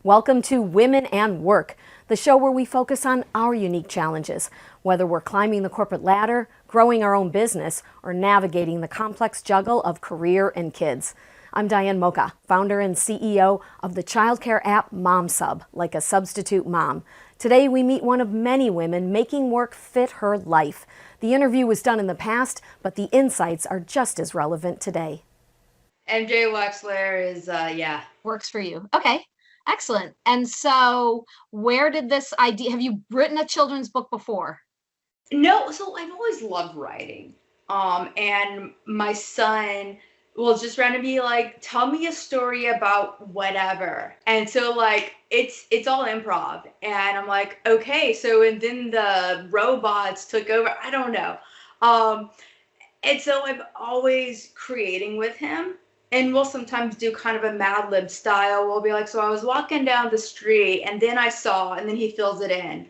Welcome to Women and Work, the show where we focus on our unique challenges, whether we're climbing the corporate ladder, growing our own business, or navigating the complex juggle of career and kids. I'm Diane Mocha, founder and CEO of the childcare app MomSub, like a substitute mom. Today we meet one of many women making work fit her life. The interview was done in the past, but the insights are just as relevant today. MJ Wexler is, Works for you. Okay, excellent. And so, where did this idea, have you written a children's book before? No, so I've always loved writing. And my son will just randomly like, tell me a story about whatever. And so like it's all improv. And I'm like, okay, so and then the robots took over. I don't know. Um, and so I'm always creating with him. And we'll sometimes do kind of a Mad Lib style. We'll be like, so I was walking down the street and then I saw, and then he fills it in.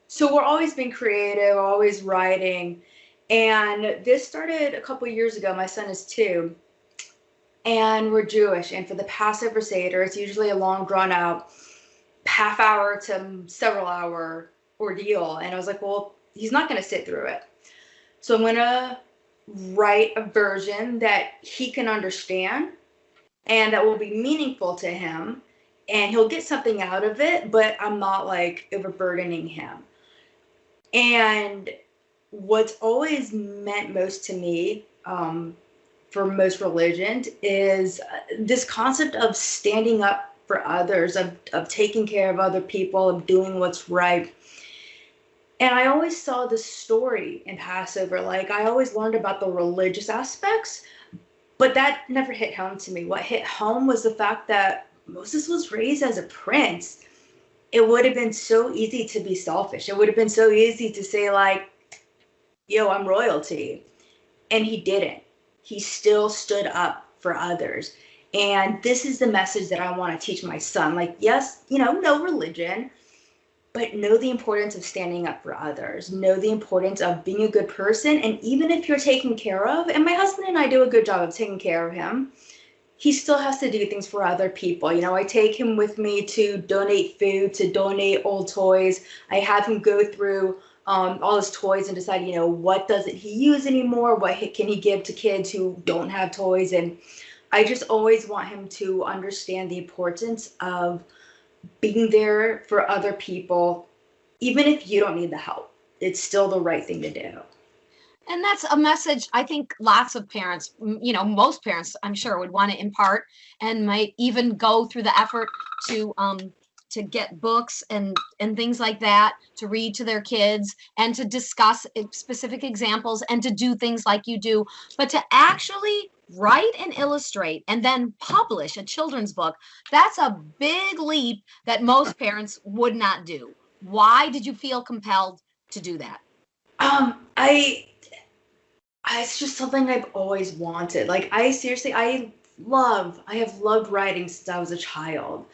So we're always being creative, always writing. And this started a couple years ago. My son is 2, and we're Jewish. And for the Passover Seder, it's usually a long, drawn out, half hour to several hour ordeal. And I was like, well, he's not going to sit through it. So I'm going to write a version that he can understand and that will be meaningful to him. And he'll get something out of it, but I'm not like overburdening him. And what's always meant most to me, for most religions, is this concept of standing up for others, of taking care of other people, of doing what's right. And I always saw this story in Passover. Like, I always learned about the religious aspects, but that never hit home to me. What hit home was the fact that Moses was raised as a prince. It would have been so easy to be selfish. It would have been so easy to say, like, yo, I'm royalty. And he didn't. He still stood up for others. And this is the message that I want to teach my son. Like, yes, no religion, but know the importance of standing up for others. Know the importance of being a good person. And even if you're taken care of, and my husband and I do a good job of taking care of him, he still has to do things for other people. I take him with me to donate food, to donate old toys. I have him go through all his toys and decide, what doesn't he use anymore? What can he give to kids who don't have toys? And I just always want him to understand the importance of being there for other people, even if you don't need the help. It's still the right thing to do. And that's a message I think lots of parents, most parents, I'm sure, would want to impart, and might even go through the effort to get books and things like that to read to their kids, and to discuss specific examples, and to do things like you do. But to actually write and illustrate and then publish a children's book, that's a big leap that most parents would not do. Why did you feel compelled to do that? It's just something I've always wanted. Like, I have loved writing since I was a child.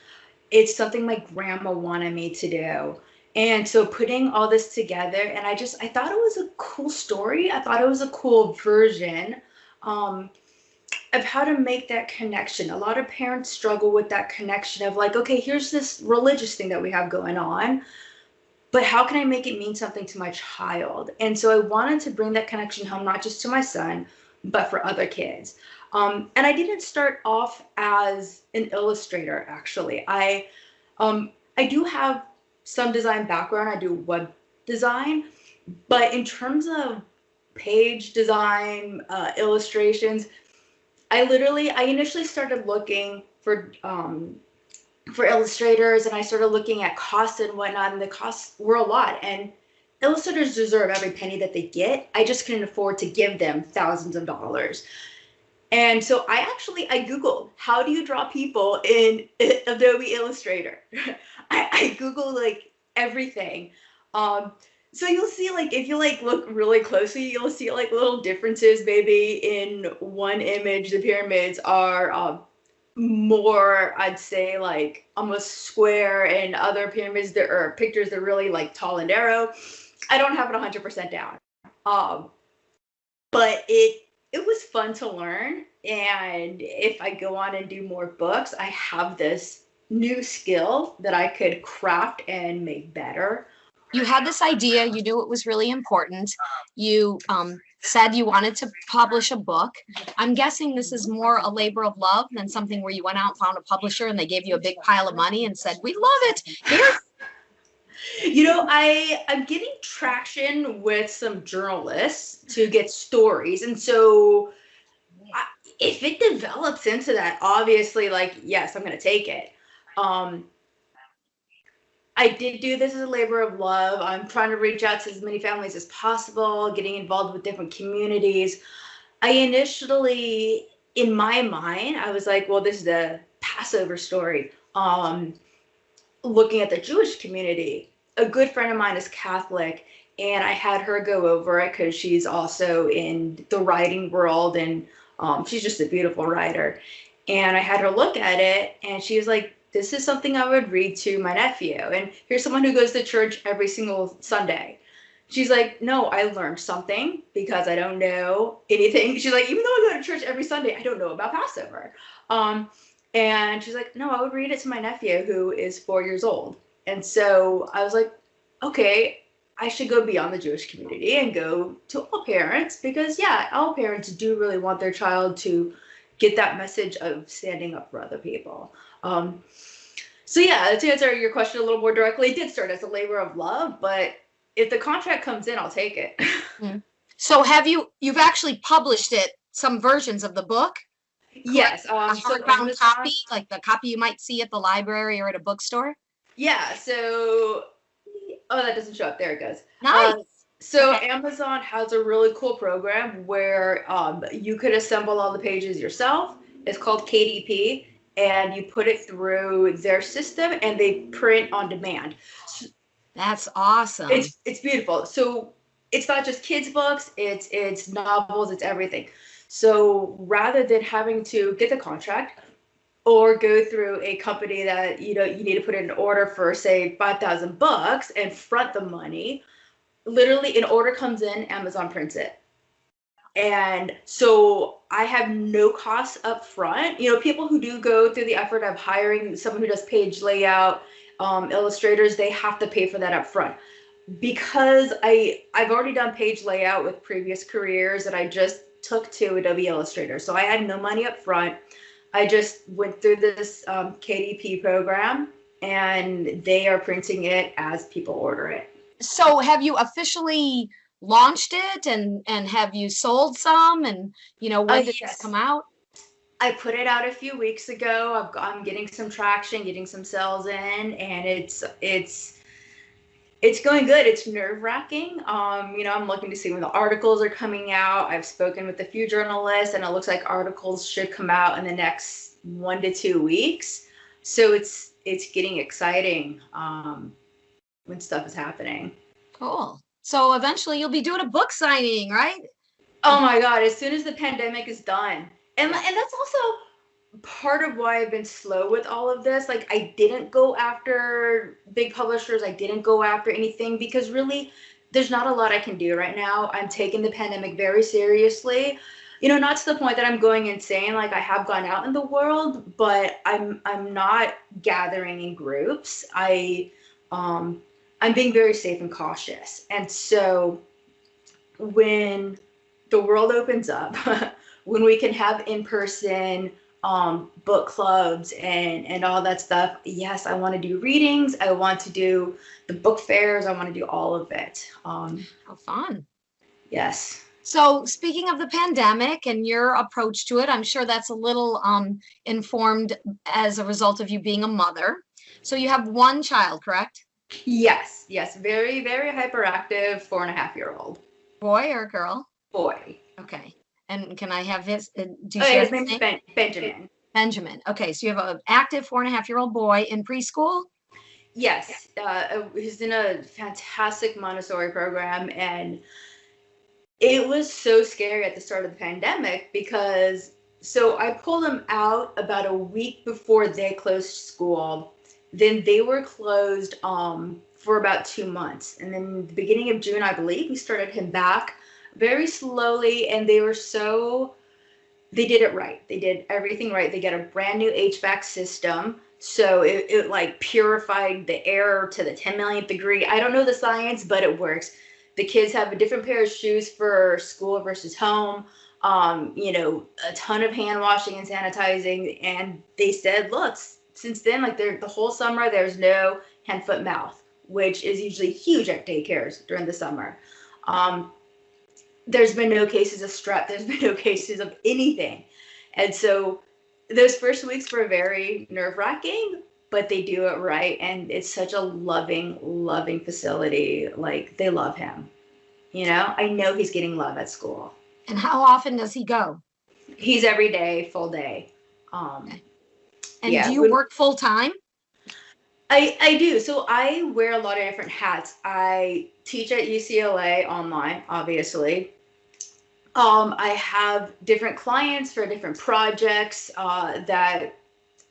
It's something my grandma wanted me to do. And so putting all this together, and I thought it was a cool story. I thought it was a cool version of how to make that connection. A lot of parents struggle with that connection of like, okay, here's this religious thing that we have going on, but how can I make it mean something to my child? And so I wanted to bring that connection home, not just to my son, but for other kids. And I didn't start off as an illustrator, actually. I do have some design background. I do web design, but in terms of page design, illustrations, I initially started looking for illustrators, and I started looking at costs and whatnot, and the costs were a lot. And illustrators deserve every penny that they get. I just couldn't afford to give them thousands of dollars. And so I Googled, how do you draw people in Adobe Illustrator? I Googled like everything. So you'll see, like, if you like look really closely, you'll see like little differences. Maybe in one image, the pyramids are more, I'd say, like almost square, and other pyramids there are pictures that are really like tall and narrow. I don't have it 100% down. Um, but it was fun to learn. And if I go on and do more books, I have this new skill that I could craft and make better. You had this idea, you knew it was really important. You said you wanted to publish a book. I'm guessing this is more a labor of love than something where you went out and found a publisher and they gave you a big pile of money and said, we love it. Here. I'm getting traction with some journalists to get stories. And so if it develops into that, obviously, like, yes, I'm going to take it. I did do this as a labor of love. I'm trying to reach out to as many families as possible, getting involved with different communities. I initially, in my mind, I was like, well, this is the Passover story. Looking at the Jewish community, a good friend of mine is Catholic, and I had her go over it because she's also in the writing world, and she's just a beautiful writer. And I had her look at it, and she was like, this is something I would read to my nephew. And here's someone who goes to church every single Sunday. She's like, no, I learned something because I don't know anything. She's like, even though I go to church every Sunday, I don't know about Passover. And she's like, no, I would read it to my nephew who is 4 years old. And so I was like, okay, I should go beyond the Jewish community and go to all parents, because yeah, all parents do really want their child to get that message of standing up for other people. So yeah, to answer your question a little more directly, it did start as a labor of love, but if the contract comes in, I'll take it. So you've actually published it, some versions of the book? Yes. A hardbound copy, like the copy you might see at the library or at a bookstore? Yeah, so, oh, that doesn't show up. There it goes. Nice. So okay. Amazon has a really cool program where you could assemble all the pages yourself. It's called KDP, and you put it through their system, and they print on demand. That's awesome. It's beautiful. So it's not just kids' books, it's novels, it's everything. So rather than having to get the contract or go through a company that you need to put in an order for, say, 5,000 bucks and front the money, literally an order comes in, Amazon prints it. And so I have no costs up front. People who do go through the effort of hiring someone who does page layout, illustrators, they have to pay for that up front. Because I've already done page layout with previous careers, and I just took to Adobe Illustrator. So I had no money up front. I just went through this KDP program, and they are printing it as people order it. So have you officially launched it, and have you sold some, and when did this come out? I put it out a few weeks ago. I'm getting some traction, getting some sales in, and it's going good. It's nerve-wracking. I'm looking to see when the articles are coming out. I've spoken with a few journalists, and it looks like articles should come out in the next 1 to 2 weeks. So it's getting exciting when stuff is happening. Cool. So eventually you'll be doing a book signing, right? Oh my God, as soon as the pandemic is done. And that's also part of why I've been slow with all of this. Like, I didn't go after big publishers. I didn't go after anything because really there's not a lot I can do right now. I'm taking the pandemic very seriously. Not to the point that I'm going insane. Like, I have gone out in the world, but I'm not gathering in groups. I'm being very safe and cautious. And so when the world opens up, when we can have in-person book clubs and all that stuff, yes, I want to do readings. I want to do the book fairs. I want to do all of it. How fun. Yes. So speaking of the pandemic and your approach to it, I'm sure that's a little informed as a result of you being a mother. So you have one child, correct? Yes. Very, very hyperactive 4.5-year-old. Boy or girl? Boy. Okay. And can I have his? His name is Benjamin. Benjamin. Okay. So you have an active 4.5-year-old boy in preschool? Yes. He's in a fantastic Montessori program. And it was so scary at the start of the pandemic because I pulled him out about a week before they closed school. Then they were closed for about 2 months. And then the beginning of June, I believe, we started him back very slowly. And they did it right. They did everything right. They got a brand new HVAC system. So it like purified the air to the 10 millionth degree. I don't know the science, but it works. The kids have a different pair of shoes for school versus home. A ton of hand washing and sanitizing. And they said, look, since then, like the whole summer, there's no hand, foot, mouth, which is usually huge at daycares during the summer. There's been no cases of strep. There's been no cases of anything. And so those first weeks were very nerve-wracking, but they do it right. And it's such a loving, loving facility. Like, they love him. I know he's getting love at school. And how often does he go? He's every day, full day. And yeah, do you work full time? I do. So I wear a lot of different hats. I teach at UCLA online, obviously. I have different clients for different projects that,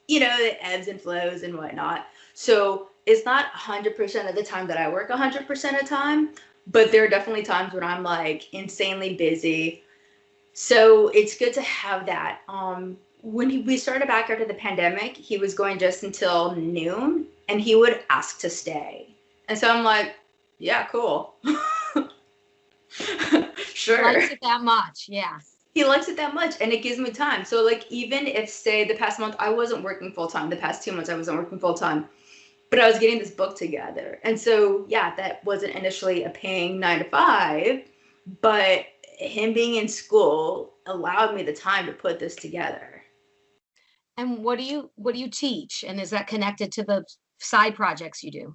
it ebbs and flows and whatnot. So it's not 100% of the time that I work 100% of the time, but there are definitely times when I'm like insanely busy. So it's good to have that. When we started back after the pandemic, he was going just until noon, and he would ask to stay. And so I'm like, yeah, cool. Sure. He likes it that much. Yeah. He likes it that much, and it gives me time. So like, even if, say, the past month I wasn't working full time, the past 2 months I wasn't working full time, but I was getting this book together. And so, yeah, that wasn't initially a paying 9 to 5, but him being in school allowed me the time to put this together. And what do you teach? And is that connected to the side projects you do?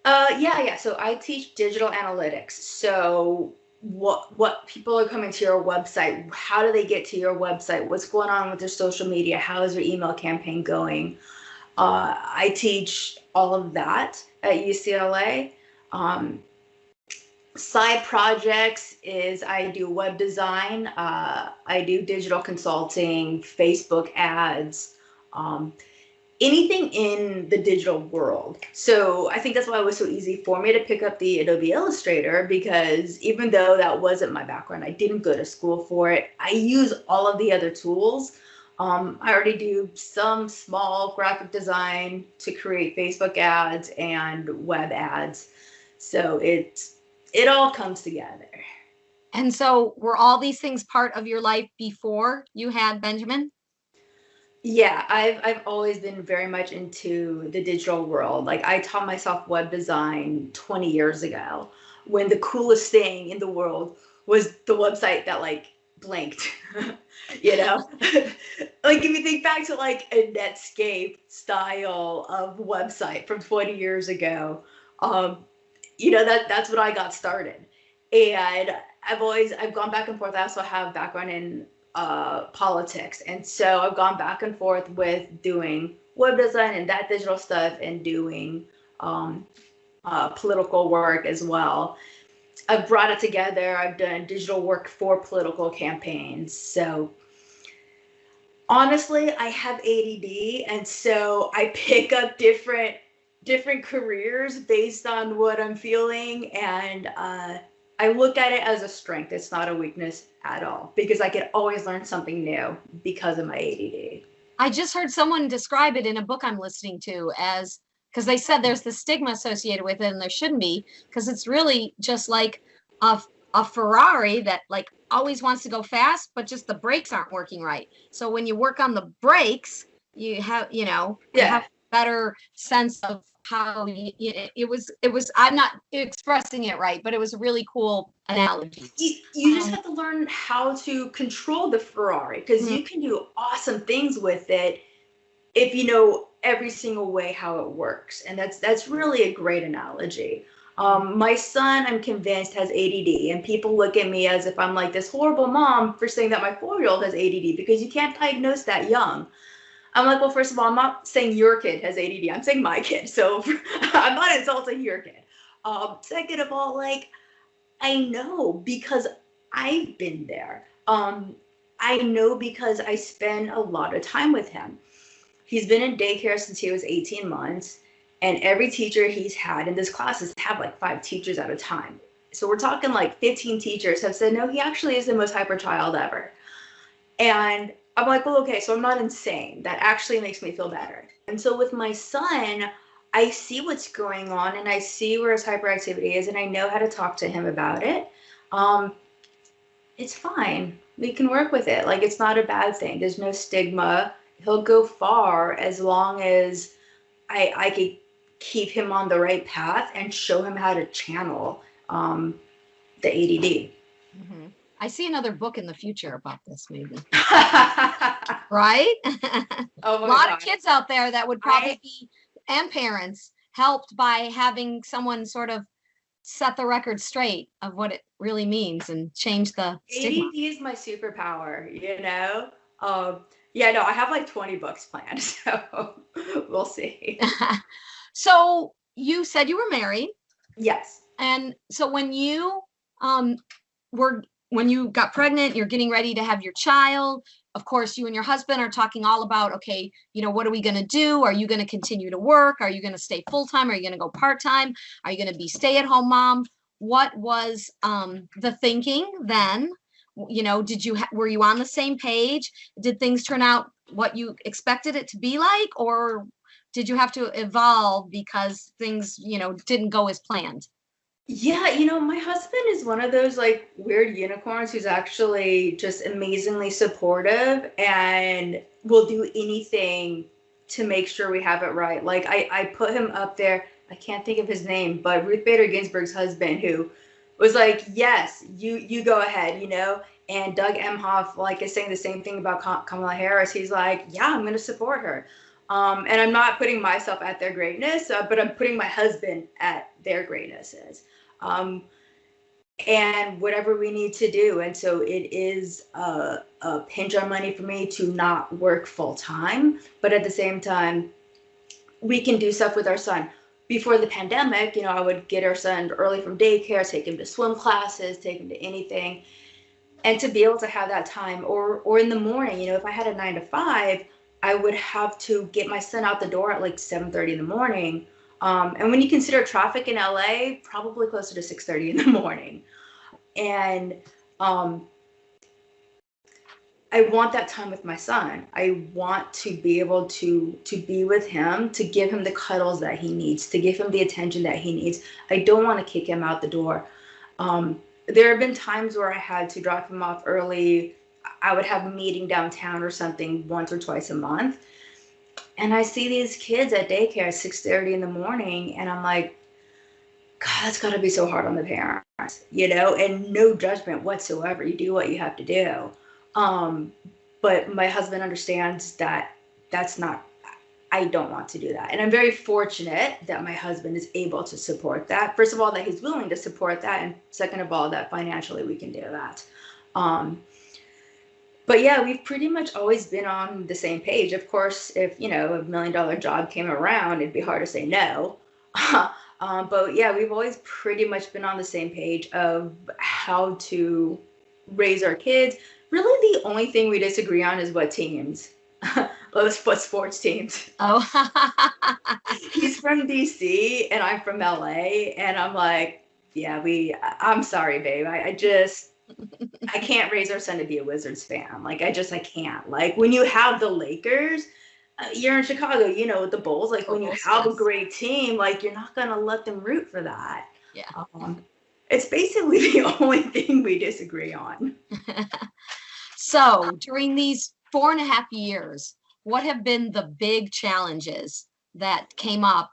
Yeah. So I teach digital analytics. So what people are coming to your website, how do they get to your website, what's going on with their social media, how is your email campaign going? I teach all of that at UCLA. Side projects is I do web design, I do digital consulting, Facebook ads, anything in the digital world. So I think that's why it was so easy for me to pick up the Adobe Illustrator, because even though that wasn't my background, I didn't go to school for it, I use all of the other tools. I already do some small graphic design to create Facebook ads and web ads. So it all comes together. And so were all these things part of your life before you had Benjamin? Yeah, I've always been very much into the digital world. Like, I taught myself web design 20 years ago, when the coolest thing in the world was the website that like blinked. Like, if you think back to like a Netscape style of website from 20 years ago, that's when I got started. And I've gone back and forth. I also have background in politics, and so I've gone back and forth with doing web design and that digital stuff, and doing political work as well. I've brought it together. I've done digital work for political campaigns. So honestly, I have ADD, and so I pick up different careers based on what I'm feeling, and I look at it as a strength. It's not a weakness at all, because I can always learn something new because of my ADD. I just heard someone describe it in a book I'm listening to as, because they said there's the stigma associated with it, and there shouldn't be, because it's really just like a Ferrari that like always wants to go fast, but just the brakes aren't working right. So when you work on the brakes, you have, you have a better sense of how it was, I'm not expressing it right, but it was a really cool analogy. You just have to learn how to control the Ferrari, because you can do awesome things with it if you know every single way how it works. And that's really a great analogy. My son, I'm convinced, has ADD, and people look at me as if I'm like this horrible mom for saying that my 4-year-old has ADD, because you can't diagnose that young. I'm like, well, first of all, I'm not saying your kid has ADD. I'm saying my kid. So I'm not insulting your kid. Second of all, like, I know because I've been there. I know because I spend a lot of time with him. He's been in daycare since he was 18 months. And every teacher he's had in this classes have like 5 teachers at a time. So we're talking like 15 teachers have said, no, he actually is the most hyper child ever. And I'm like, well, okay, so I'm not insane. That actually makes me feel better. And so with my son, I see what's going on and I see where his hyperactivity is and I know how to talk to him about it. Um, it's fine. We can work with it. Like, it's not a bad thing. There's no stigma. He'll go far as long as I could keep him on the right path and show him how to channel the ADD. Mhm. I see another book in the future about this, maybe. Oh Right? my A lot of God. kids out there that would probably be, and parents, helped by having someone sort of set the record straight of what it really means and change the stigma. ADD is my superpower, you know? Yeah, no, I have like 20 books planned, so we'll see. So you said you were married, Yes. and so when you um were when you got pregnant, you're getting ready to have your child. Of course, you and your husband are talking all about, okay, what are we going to do? Are you going to continue to work? Are you going to stay full time? Are you going to go part time? Are you going to be stay at home mom? What was the thinking then? Were you on the same page? Did things turn out what you expected it to be like, or did you have to evolve because things, didn't go as planned? Yeah, my husband is one of those like weird unicorns who's actually just amazingly supportive and will do anything to make sure we have it right. Like I put him up there, I can't think of his name, but Ruth Bader Ginsburg's husband who was like, yes, you go ahead, and Doug Emhoff like is saying the same thing about Kamala Harris. He's like, yeah, I'm going to support her. And I'm not putting myself at their greatness, but I'm putting my husband at their greatnesses. Um, and whatever we need to do. And so it is a pinch on money for me to not work full time, but at the same time, we can do stuff with our son. Before the pandemic, I would get our son early from daycare, take him to swim classes, take him to anything, and to be able to have that time, or in the morning, if I had a 9 to 5, I would have to get my son out the door at like 7:30 in the morning. And when you consider traffic in LA, probably closer to 6:30 in the morning. And I want that time with my son. I want to be able to be with him, to give him the cuddles that he needs, to give him the attention that he needs. I don't want to kick him out the door. There have been times where I had to drop him off early. I would have a meeting downtown or something once or twice a month. And I see these kids at daycare at 6:30 in the morning, and I'm like, God, that's got to be so hard on the parents, and no judgment whatsoever. You do what you have to do. But my husband understands that that's not, I don't want to do that. And I'm very fortunate that my husband is able to support that. First of all, that he's willing to support that. And second of all, that financially we can do that. But yeah, we've pretty much always been on the same page. Of course, if, a $1 million job came around, it'd be hard to say no. But yeah, we've always pretty much been on the same page of how to raise our kids. Really, the only thing we disagree on is what teams. What sports teams. Oh. He's from DC and I'm from LA, and I'm like, yeah, I'm sorry, babe. I can't raise our son to be a Wizards fan. Like, I can't. Like, when you have the Lakers, you're in Chicago, the Bulls, like when you have a great team, like you're not going to let them root for that. Yeah. It's basically the only thing we disagree on. So during these 4.5 years, what have been the big challenges that came up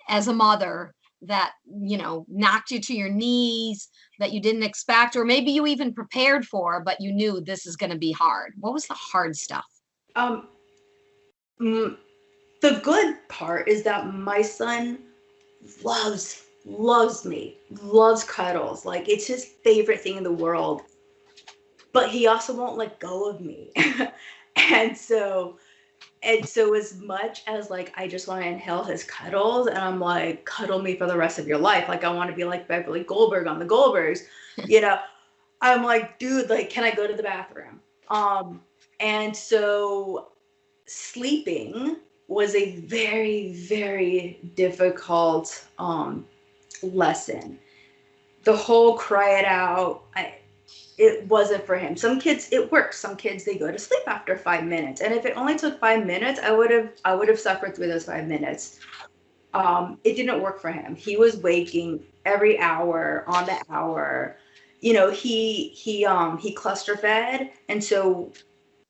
as a mother that, knocked you to your knees, that you didn't expect, or maybe you even prepared for, but you knew this is going to be hard? What was the hard stuff? The good part is that my son loves me, loves cuddles. Like, it's his favorite thing in the world. But he also won't let go of me. and so as much as like I just want to inhale his cuddles, and I'm like, cuddle me for the rest of your life. Like, I want to be like Beverly Goldberg on the Goldbergs, I'm like, dude, like, can I go to the bathroom? And so sleeping was a very, very difficult lesson. The whole cry it out. it wasn't for him. Some kids it works. Some kids they go to sleep after 5 minutes. And if it only took 5 minutes, I would have suffered through those 5 minutes. It didn't work for him. He was waking every hour on the hour. He cluster fed, and so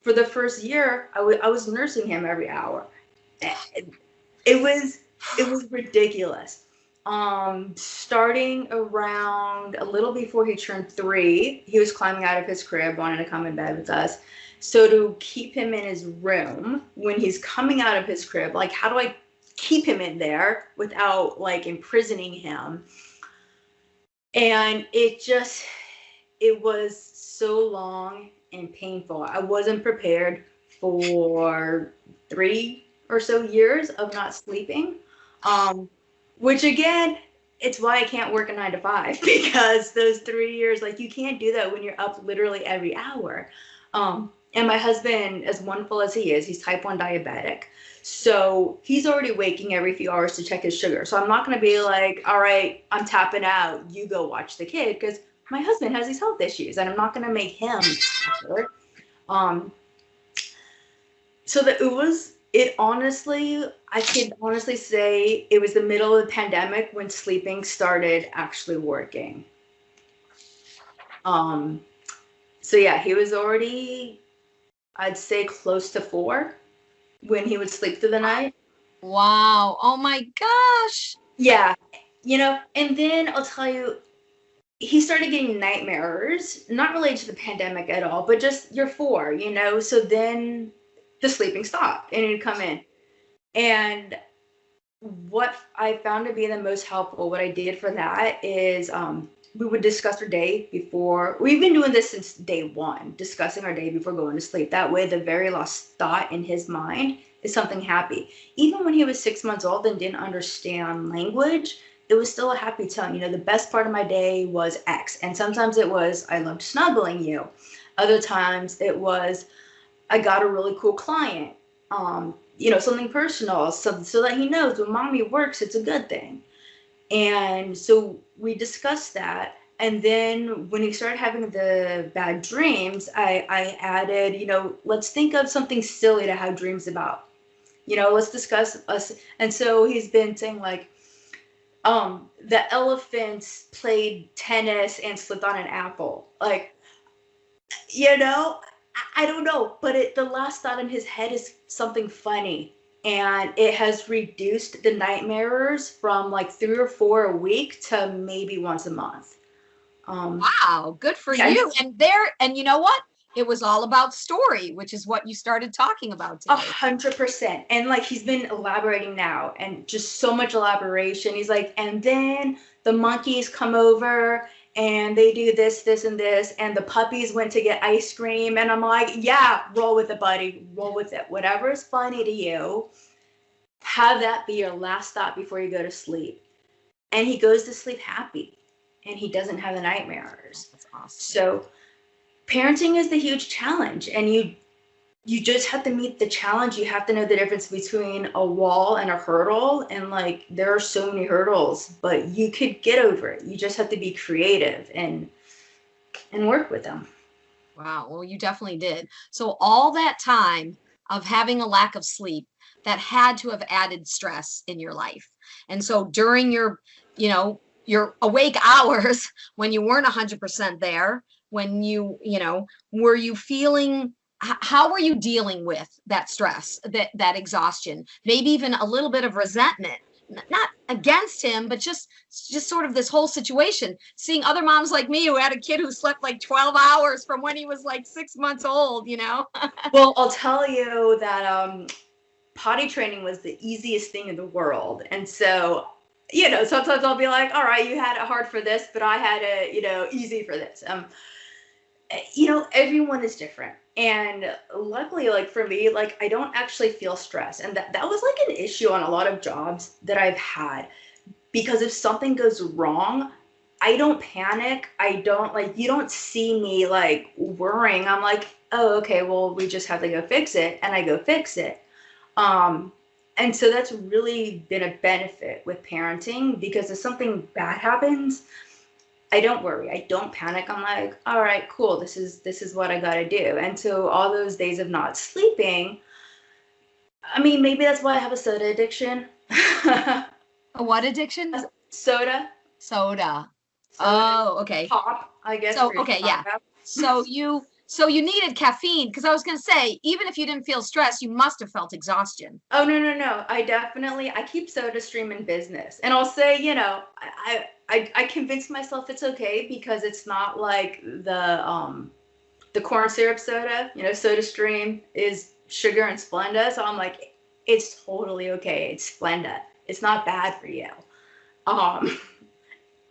for the first year, I was nursing him every hour. It was ridiculous. Starting around a little before he turned 3, he was climbing out of his crib, wanting to come in bed with us. So to keep him in his room when he's coming out of his crib, like how do I keep him in there without like imprisoning him? And it was so long and painful. I wasn't prepared for 3 or so years of not sleeping. Which again, it's why I can't work a 9 to 5 because those 3 years, like you can't do that when you're up literally every hour. And my husband, as wonderful as he is, he's type 1 diabetic. So he's already waking every few hours to check his sugar. So I'm not going to be like, all right, I'm tapping out, you go watch the kid, because my husband has these health issues and I'm not going to make him suffer. So that I could honestly say it was the middle of the pandemic when sleeping started actually working. So yeah, he was already, I'd say, close to 4 when he would sleep through the night. Wow. Oh my gosh. Yeah. And then I'll tell you, he started getting nightmares, not related to the pandemic at all, but just you're 4, so then the sleeping stopped and he'd come in. And what I found to be the most helpful, what I did for that is we would discuss our day before. We've been doing this since day 1, discussing our day before going to sleep. That way, the very last thought in his mind is something happy. Even when he was 6 months old and didn't understand language, it was still a happy tone. The best part of my day was X. And sometimes it was, I loved snuggling you. Other times it was, I got a really cool client. Something personal, so that he knows when mommy works, it's a good thing. And so we discussed that. And then when he started having the bad dreams, I added, let's think of something silly to have dreams about. Let's discuss us. And so he's been saying like, the elephants played tennis and slipped on an apple. Like, I don't know, but the last thought in his head is something funny, and it has reduced the nightmares from like 3 or 4 a week to maybe once a month. Wow, good for you. And you know what? It was all about story, which is what you started talking about today. 100%. And like he's been elaborating now, and just so much elaboration. He's like, and then the monkeys come over and they do this, this, and this, and the puppies went to get ice cream. And I'm like, yeah, roll with it, buddy. Roll with it. Whatever is funny to you, have that be your last thought before you go to sleep. And he goes to sleep happy, and he doesn't have the nightmares. That's awesome. So parenting is the huge challenge, and you just have to meet the challenge. You have to know the difference between a wall and a hurdle. And like, there are so many hurdles, but you could get over it. You just have to be creative and work with them. Wow. Well, you definitely did. So all that time of having a lack of sleep, that had to have added stress in your life. And so during your awake hours, when you weren't 100% there, when were you feeling, how were you dealing with that stress, that exhaustion, maybe even a little bit of resentment, not against him, but just sort of this whole situation, seeing other moms like me who had a kid who slept like 12 hours from when he was like 6 months old, Well, I'll tell you that potty training was the easiest thing in the world. And so, sometimes I'll be like, all right, you had it hard for this, but I had it, easy for this. Everyone is different. And luckily, like for me, like I don't actually feel stress. And that was like an issue on a lot of jobs that I've had, because if something goes wrong, I don't panic. I don't you don't see me like worrying. I'm like, oh, okay, well, we just have to go fix it. And I go fix it. And so that's really been a benefit with parenting, because if something bad happens, I don't worry. I don't panic. I'm like, all right, cool. This is what I got to do. And so all those days of not sleeping, I mean, maybe that's why I have a soda addiction. A what addiction? Soda, Soda. soda, Oh, okay. pop, I guess So, for okay, yeah. Chicago. So you needed caffeine because I was going to say, even if you didn't feel stress, you must have felt exhaustion. Oh, no, no, no. I keep SodaStream in business. And I'll say, I convince myself it's okay because it's not like the corn syrup soda. SodaStream is sugar and Splenda. So I'm like, it's totally okay. It's Splenda. It's not bad for you. Um,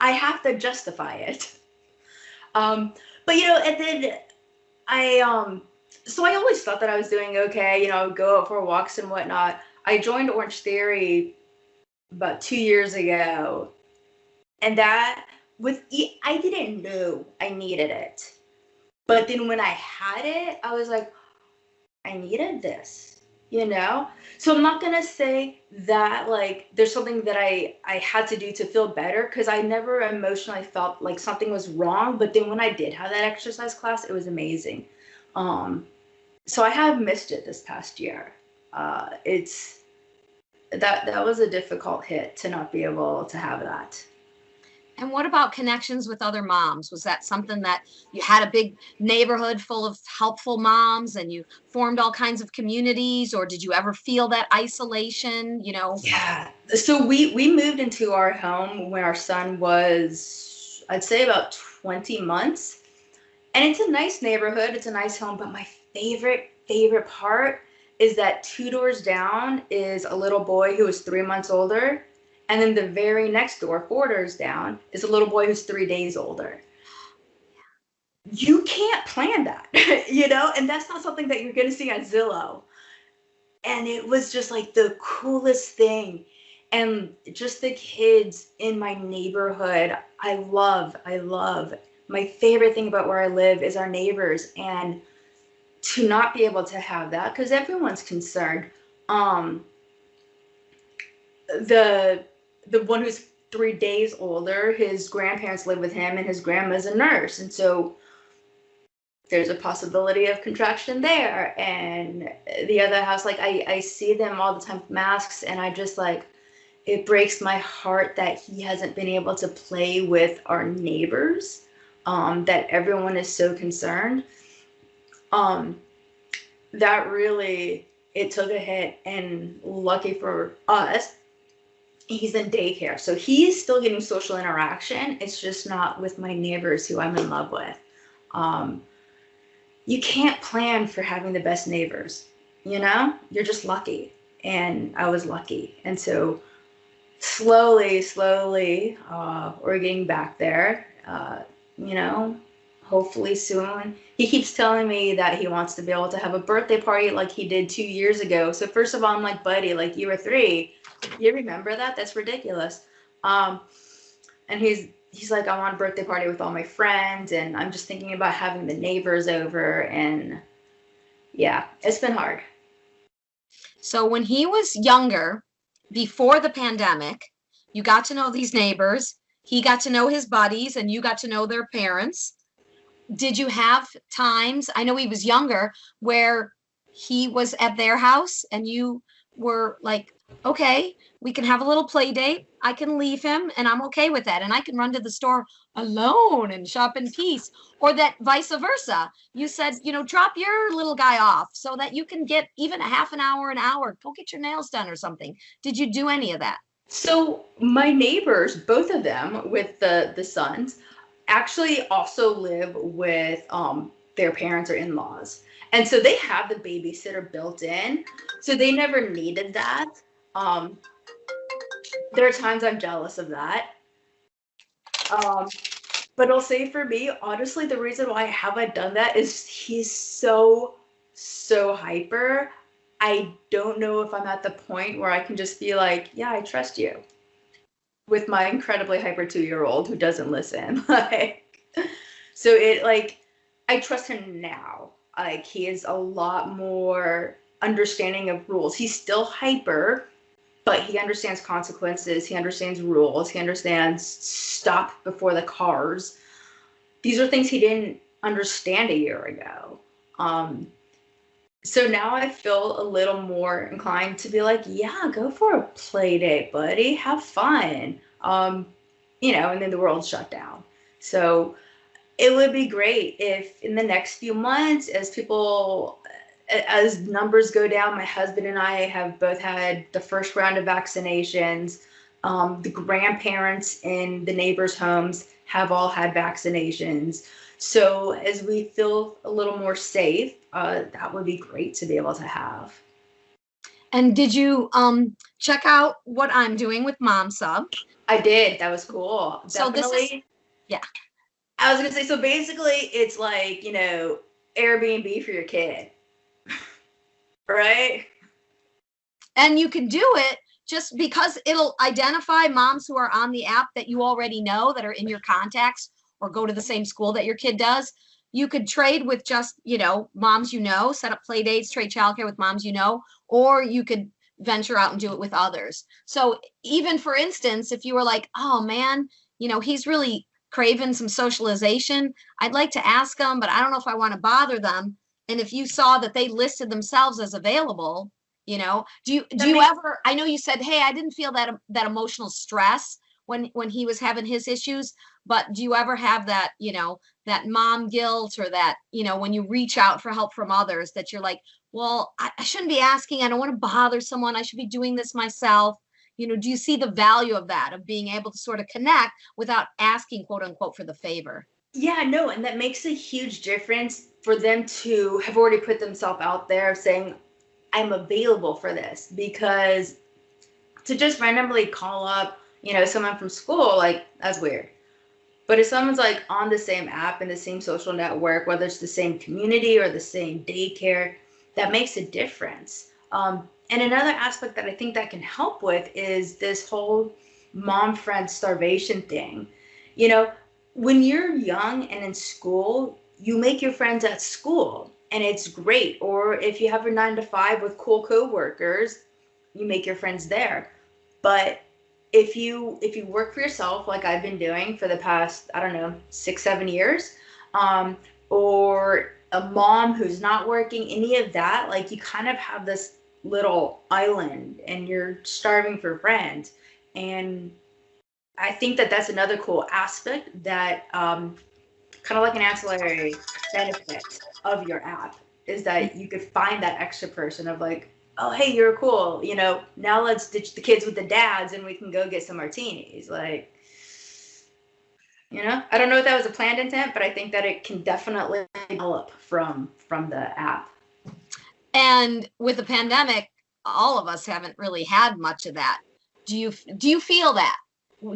I have to justify it. But and then so I always thought that I was doing okay. I would go out for walks and whatnot. I joined Orange Theory about 2 years ago, and that I didn't know I needed it. But then when I had it, I was like, I needed this, you know? So I'm not gonna say that like there's something that I had to do to feel better because I never emotionally felt like something was wrong. But then when I did have that exercise class, it was amazing. So I have missed it this past year. It's that was a difficult hit to not be able to have that. And what about connections with other moms? Was that something that you had a big neighborhood full of helpful moms and you formed all kinds of communities, or did you ever feel that isolation, Yeah. So we moved into our home when our son was, I'd say, about 20 months. And it's a nice neighborhood, it's a nice home, but my favorite part is that 2 doors down is a little boy who is 3 months older. And then the very next door, 4 doors down, is a little boy who's 3 days older. You can't plan that, and that's not something that you're going to see on Zillow. And it was just like the coolest thing. And just the kids in my neighborhood, I love. My favorite thing about where I live is our neighbors. And to not be able to have that, because everyone's concerned. The one who's 3 days older, his grandparents live with him, and his grandma's a nurse, and so there's a possibility of contraction there. And the other house, like I see them all the time with masks, and I just like, it breaks my heart that he hasn't been able to play with our neighbors, that everyone is so concerned. That really, it took a hit, and lucky for us, he's in daycare. So he's still getting social interaction. It's just not with my neighbors who I'm in love with. You can't plan for having the best neighbors, you're just lucky. And I was lucky. And so slowly, we're getting back there, hopefully soon. He keeps telling me that he wants to be able to have a birthday party like he did 2 years ago. So first of all, I'm like, buddy, like you were 3. You remember that? That's ridiculous. And he's like, I want a birthday party with all my friends, and I'm just thinking about having the neighbors over, and yeah, it's been hard. So when he was younger, before the pandemic, you got to know these neighbors, he got to know his buddies, and you got to know their parents. Did you have times, I know he was younger, where he was at their house and you were like, okay, we can have a little play date. I can leave him and I'm okay with that. And I can run to the store alone and shop in peace. Or that vice versa. You said, drop your little guy off so that you can get even a half an hour, go get your nails done or something. Did you do any of that? So my neighbors, both of them with the sons, actually also live with their parents or in-laws. And so they have the babysitter built in. So they never needed that. There are times I'm jealous of that. But I'll say for me, honestly, the reason why I haven't done that is he's so hyper. I don't know if I'm at the point where I can just be like, yeah, I trust you, with my incredibly hyper 2-year-old who doesn't listen. So I trust him now. Like, he is a lot more understanding of rules. He's still hyper, but he understands consequences. He understands rules. He understands stop before the cars. These are things he didn't understand a year ago. So now I feel a little more inclined to be like, yeah, go for a play date, buddy. Have fun. And then the world shut down. So it would be great if in the next few months, as numbers go down, my husband and I have both had the first round of vaccinations. The grandparents in the neighbors' homes have all had vaccinations. So as we feel a little more safe, that would be great to be able to have. And did you check out what I'm doing with Mom Sub? I did. That was cool. So Definitely. this is, yeah. I was gonna say, so basically it's like, Airbnb for your kid. Right? And you can do it just because it'll identify moms who are on the app that you already know, that are in your contacts or go to the same school that your kid does. You could trade with just, moms set up play dates, trade childcare with moms or you could venture out and do it with others. So even for instance, if you were like, oh man, he's really craving some socialization, I'd like to ask him, but I don't know if I want to bother them. And if you saw that they listed themselves as available, do you ever, I know you said, hey, I didn't feel that emotional stress when he was having his issues, but do you ever have that, that mom guilt, or that, when you reach out for help from others, that you're like, well, I shouldn't be asking. I don't want to bother someone. I should be doing this myself. Do you see the value of that, of being able to sort of connect without asking, quote unquote, for the favor? Yeah, no, and that makes a huge difference for them to have already put themselves out there saying, I'm available for this. Because to just randomly call up, someone from school, like, that's weird. But if someone's like on the same app and the same social network, whether it's the same community or the same daycare, that makes a difference. And another aspect that I think that can help with is this whole mom friend starvation thing. When you're young and in school, you make your friends at school and it's great. Or if you have a 9 to 5 with cool coworkers, you make your friends there. But if you work for yourself, like I've been doing for the past, 6-7 years, or a mom who's not working, any of that, like you kind of have this little island and you're starving for friends. And I think that that's another cool aspect that kind of like an ancillary benefit of your app, is that you could find that extra person of like, oh, hey, you're cool. Now let's ditch the kids with the dads and we can go get some martinis. Like, I don't know if that was a planned intent, but I think that it can definitely develop from the app. And with the pandemic, all of us haven't really had much of that. Do you feel that?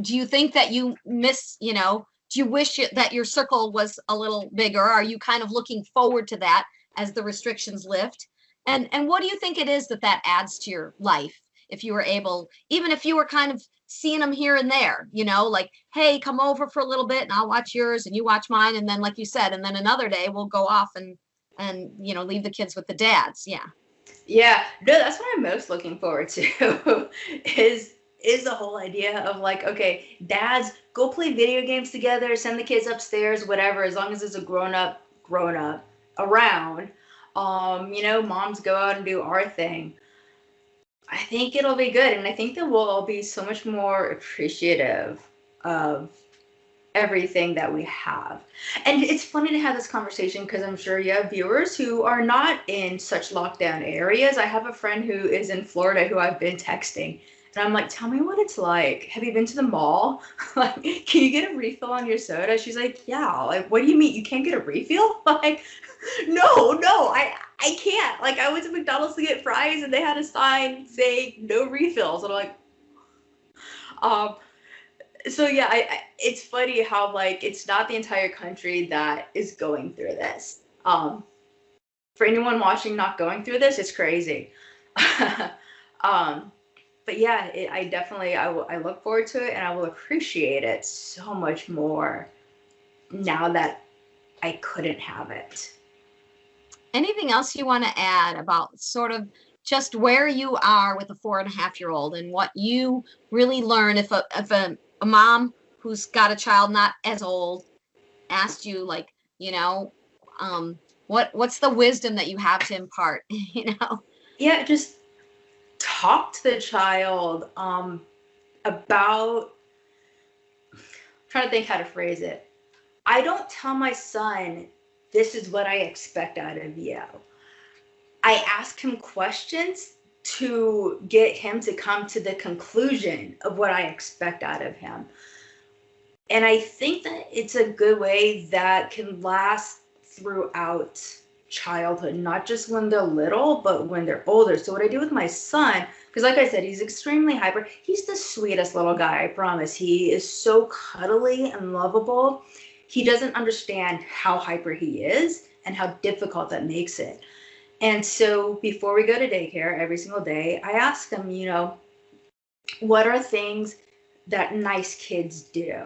Do you think that you miss, do you wish that your circle was a little bigger? Are you kind of looking forward to that as the restrictions lift? And what do you think it is that adds to your life? If you were able, even if you were kind of seeing them here and there, like, hey, come over for a little bit and I'll watch yours and you watch mine. And then, like you said, and then another day we'll go off and leave the kids with the dads. Yeah. Yeah, no, that's what I'm most looking forward to is the whole idea of like, okay, dads, go play video games together, send the kids upstairs, whatever, as long as there's a grown up around. Moms go out and do our thing. I think it'll be good, and I think that we'll all be so much more appreciative of everything that we have. And it's funny to have this conversation because I'm sure you have viewers who are not in such lockdown areas. I have a friend who is in Florida who I've been texting, and I'm like, tell me what it's like. Have you been to the mall? Like, can you get a refill on your soda? She's like, yeah. Like, what do you mean? You can't get a refill? Like, no, I can't. Like, I went to McDonald's to get fries and they had a sign saying no refills. And I'm like, so yeah, it's funny how like it's not the entire country that is going through this. For anyone watching not going through this, it's crazy. But yeah, I look forward to it and I will appreciate it so much more now that I couldn't have it. Anything else you want to add about sort of just where you are with a 4.5-year-old and what you really learn if a mom who's got a child not as old asked you, like, you know, what's the wisdom that you have to impart, you know? Yeah, just talk to the child about, I'm trying to think how to phrase it. I don't tell my son, this is what I expect out of you. I ask him questions to get him to come to the conclusion of what I expect out of him. And I think that it's a good way that can last throughout childhood, not just when they're little, but when they're older. So what I do with my son, because like I said, he's extremely hyper. He's the sweetest little guy, I promise. He is so cuddly and lovable. He doesn't understand how hyper he is and how difficult that makes it. And so before we go to daycare every single day, I ask him, you know, what are things that nice kids do?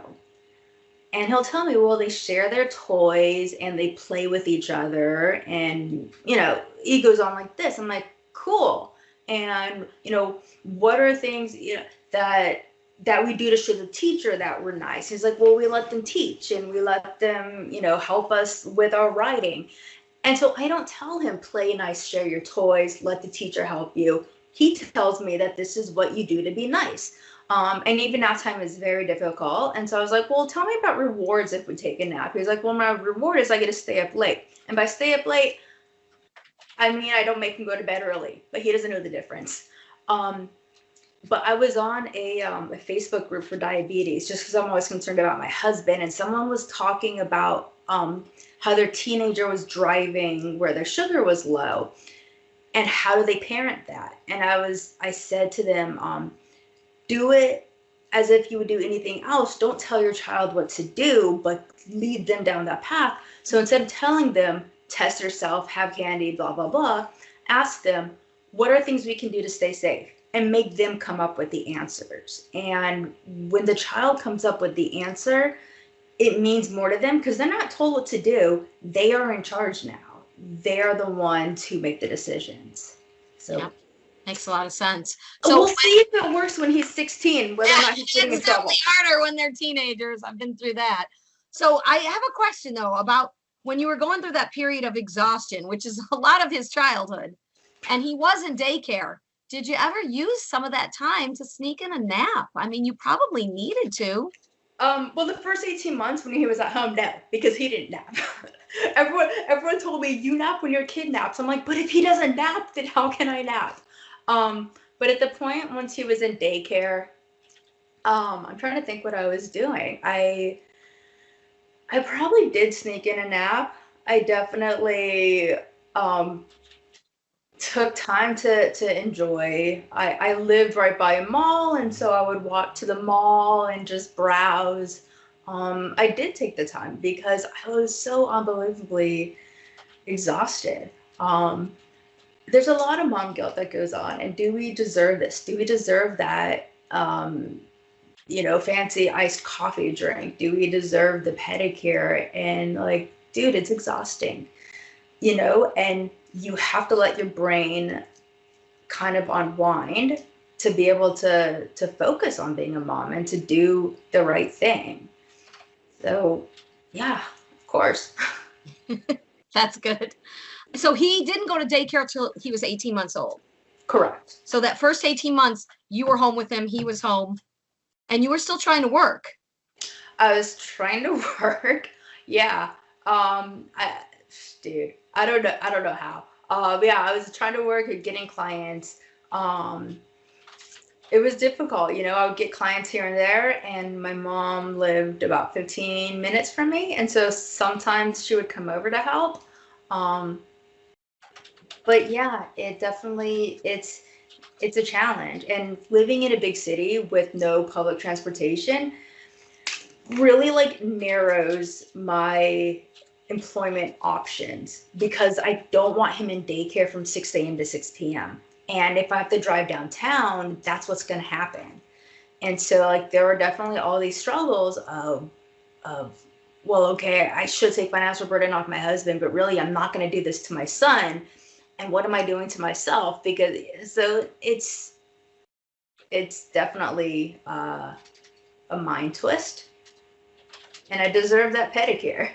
And he'll tell me, well, they share their toys and they play with each other. And, you know, he goes on like this. I'm like, cool. And, you know, what are things, you know, that we do to show the teacher that we're nice? He's like, well, we let them teach and we let them, you know, help us with our writing. And so I don't tell him, play nice, share your toys, let the teacher help you. He tells me that this is what you do to be nice. And even nap time is very difficult. And so I was like, well, tell me about rewards if we take a nap. He's like, well, my reward is I get to stay up late. And by stay up late, I mean, I don't make him go to bed early, but he doesn't know the difference. But I was on a Facebook group for diabetes just because I'm always concerned about my husband. And someone was talking about how their teenager was driving where their sugar was low and how do they parent that? And I said to them, do it as if you would do anything else. Don't tell your child what to do, but lead them down that path. So instead of telling them, test yourself, have candy, blah, blah, blah, ask them, what are things we can do to stay safe? And make them come up with the answers. And when the child comes up with the answer, it means more to them because they're not told what to do. They are in charge now. They're the ones who make the decisions. So. Yeah. Makes a lot of sense. So we'll see if it works when he's 16, whether or not he's getting in trouble. It's definitely harder when they're teenagers. I've been through that. So I have a question though about when you were going through that period of exhaustion, which is a lot of his childhood, and he was in daycare. Did you ever use some of that time to sneak in a nap? I mean, you probably needed to. Well, the first 18 months when he was at home, no, because he didn't nap. Everyone told me, you nap when your kid naps. I'm like, but if he doesn't nap, then how can I nap? But at the point once he was in daycare, I'm trying to think what I was doing. I probably did sneak in a nap. I definitely took time to enjoy. I lived right by a mall, and so I would walk to the mall and just browse. I did take the time because I was so unbelievably exhausted. There's a lot of mom guilt that goes on. And do we deserve this? Do we deserve that, fancy iced coffee drink? Do we deserve the pedicure? And like, dude, it's exhausting, and you have to let your brain kind of unwind to be able to focus on being a mom and to do the right thing. So, yeah, of course. That's good. So he didn't go to daycare till he was 18 months old. Correct. So that first 18 months, you were home with him, he was home, and you were still trying to work. I was trying to work. Yeah. I don't know how. Yeah, I was trying to work at getting clients. It was difficult. I would get clients here and there, and my mom lived about 15 minutes from me. And so sometimes she would come over to help. But yeah, it's a challenge. And living in a big city with no public transportation really narrows my employment options because I don't want him in daycare from 6 a.m. to 6 p.m. And if I have to drive downtown, that's what's going to happen. And so there are definitely all these struggles of, well, okay, I should take financial burden off my husband, but really I'm not going to do this to my son. and what am I doing to myself? Because so it's definitely a mind twist, and I deserve that pedicure.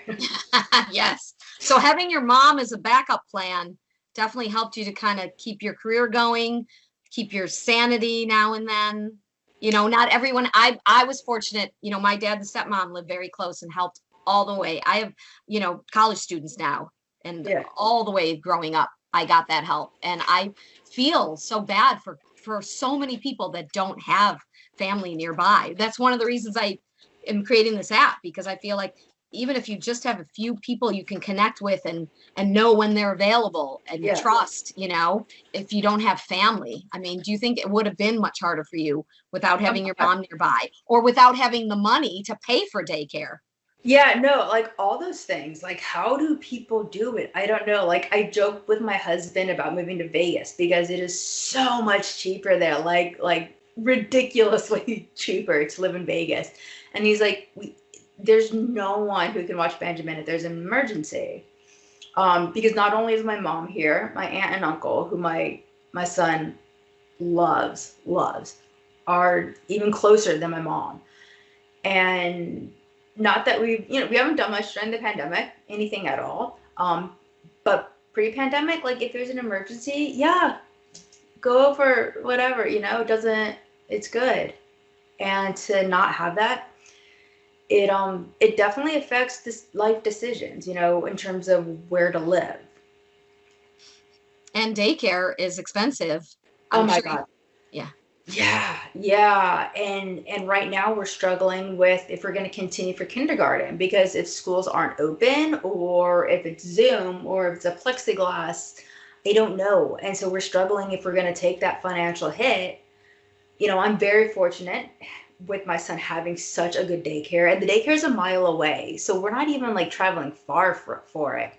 Yes. So having your mom as a backup plan definitely helped you to kind of keep your career going, keep your sanity now and then. You know, not everyone, I was fortunate, you know, my dad, the stepmom, lived very close and helped all the way. I have, you know, college students now, and Yeah. all the way growing up, I got that help. And I feel so bad for so many people that don't have family nearby. That's one of the reasons I am creating this app, because I feel like even if you just have a few people you can connect with and know when they're available and Yeah. trust, you know, if you don't have family. I mean, do you think it would have been much harder for you without having your mom nearby, or without having the money to pay for daycare? Yeah, no, like all those things. Like, how do people do it? I don't know. Like, I joke with my husband about moving to Vegas because it is so much cheaper there. Like ridiculously cheaper to live in Vegas. And he's like, there's no one who can watch Benjamin if there's an emergency. Because not only is my mom here, my aunt and uncle, who my son loves, are even closer than my mom. And not that we haven't done much during the pandemic, anything at all. But pre-pandemic, like if there's an emergency, yeah, go for whatever, it's good. And to not have that, it definitely affects this life decisions, in terms of where to live. And daycare is expensive. Oh I'm my sure God. yeah. Yeah. And right now we're struggling with if we're going to continue for kindergarten, because if schools aren't open, or if it's Zoom, or if it's a plexiglass, I don't know. And so we're struggling if we're going to take that financial hit. I'm very fortunate with my son having such a good daycare, and the daycare is a mile away. So we're not even like traveling far for it.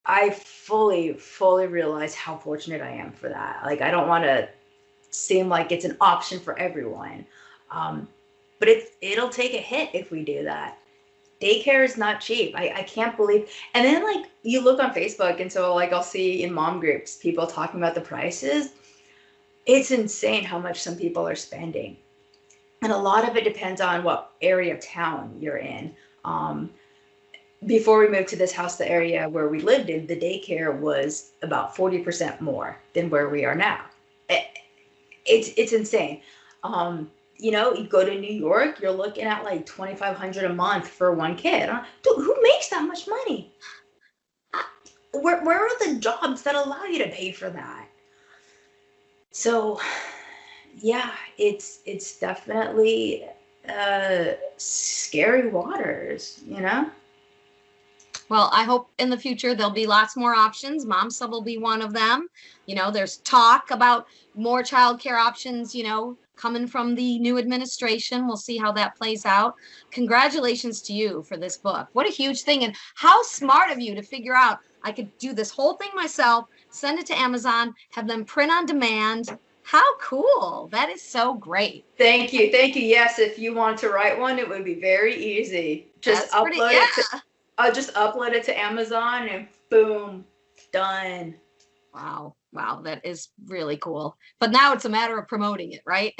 I fully realize how fortunate I am for that. Like, I don't want to seem like it's an option for everyone. But it'll take a hit if we do that. Daycare is not cheap. I can't believe. And then like you look on Facebook, and so like I'll see in mom groups people talking about the prices. It's insane how much some people are spending. And a lot of it depends on what area of town you're in. Before we moved to this house, the area where we lived in, the daycare was about 40% more than where we are now. It's insane. You go to New York, you're looking at like $2,500 a month for one kid. Dude, who makes that much money? Where are the jobs that allow you to pay for that? So, yeah, it's definitely scary waters. Well, I hope in the future there'll be lots more options. Mom Sub will be one of them. There's talk about more childcare options, coming from the new administration. We'll see how that plays out. Congratulations to you for this book. What a huge thing. And how smart of you to figure out I could do this whole thing myself, send it to Amazon, have them print on demand. How cool. That is so great. Thank you. Yes, if you want to write one, it would be very easy. Just upload it. I'll just upload it to Amazon and boom, done. Wow. That is really cool. But now it's a matter of promoting it, right?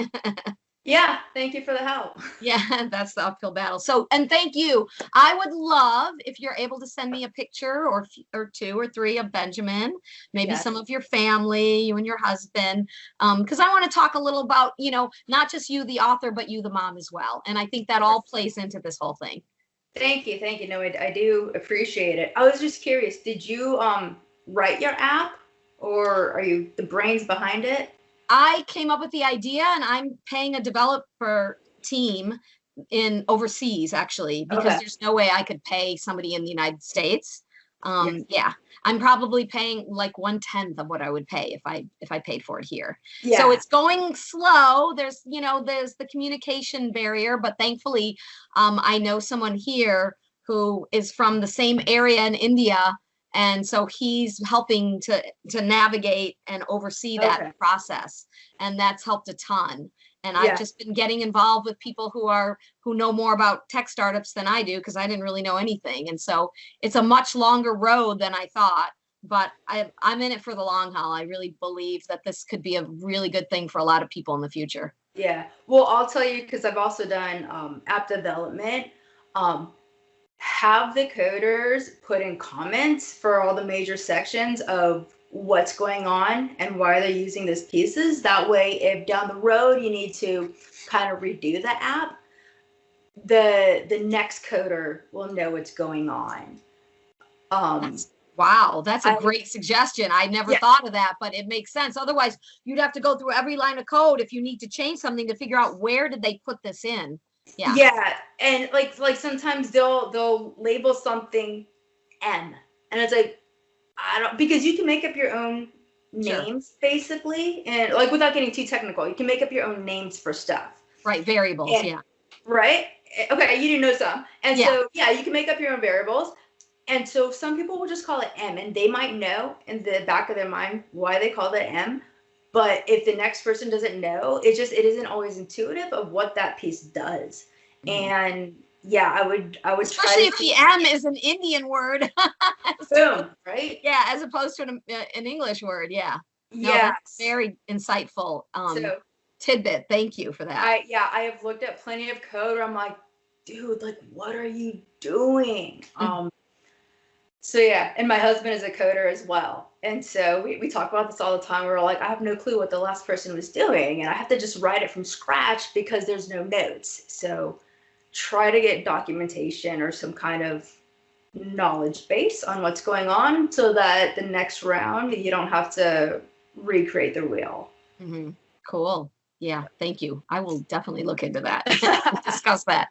Yeah. Thank you for the help. Yeah, that's the uphill battle. So, and thank you. I would love if you're able to send me a picture or two or three of Benjamin, maybe Yes. some of your family, you and your husband, because I want to talk a little about, not just you, the author, but you, the mom as well. And I think that all plays into this whole thing. Thank you. No, I do appreciate it. I was just curious, did you write your app, or are you the brains behind it? I came up with the idea, and I'm paying a developer team in overseas, actually, because Okay. there's no way I could pay somebody in the United States. Yes. Yeah, I'm probably paying like 1/10 of what I would pay if I paid for it here. Yeah. So it's going slow. There's the communication barrier, but thankfully, I know someone here who is from the same area in India, and so he's helping to navigate and oversee that Okay. process, and that's helped a ton. And Yeah. I've just been getting involved with people who know more about tech startups than I do, because I didn't really know anything. And so it's a much longer road than I thought. but I'm in it for the long haul. I really believe that this could be a really good thing for a lot of people in the future. Yeah. Well, I'll tell you, because I've also done app development. Um, have the coders put in comments for all the major sections of what's going on and why they're using those pieces. That way, if down the road you need to kind of redo the app, the next coder will know what's going on. Wow, that's a great suggestion. I never thought of that, but it makes sense. Otherwise, you'd have to go through every line of code if you need to change something to figure out where did they put this in. Yeah. Yeah, and like sometimes they'll label something M, and it's like, I don't, because you can make up your own names basically, and like without getting too technical, you can make up your own names for stuff. Right, variables, and, yeah. Right? Okay, you didn't know some. And Yeah. so yeah, you can make up your own variables. And so some people will just call it M, and they might know in the back of their mind why they call it M. But if the next person doesn't know, it isn't always intuitive of what that piece does. And yeah, I would especially if the M is an Indian word. Boom, right? Yeah, as opposed to an English word. Yeah. No, Yeah, that's very insightful so tidbit. Thank you for that. I have looked at plenty of code where I'm like, dude, like, what are you doing? So yeah, and my husband is a coder as well. And so we talk about this all the time. We're like, I have no clue what the last person was doing, and I have to just write it from scratch because there's no notes. So try to get documentation or some kind of knowledge base on what's going on so that the next round you don't have to recreate the wheel. Cool. Yeah, thank you. I will definitely look into that. Discuss that.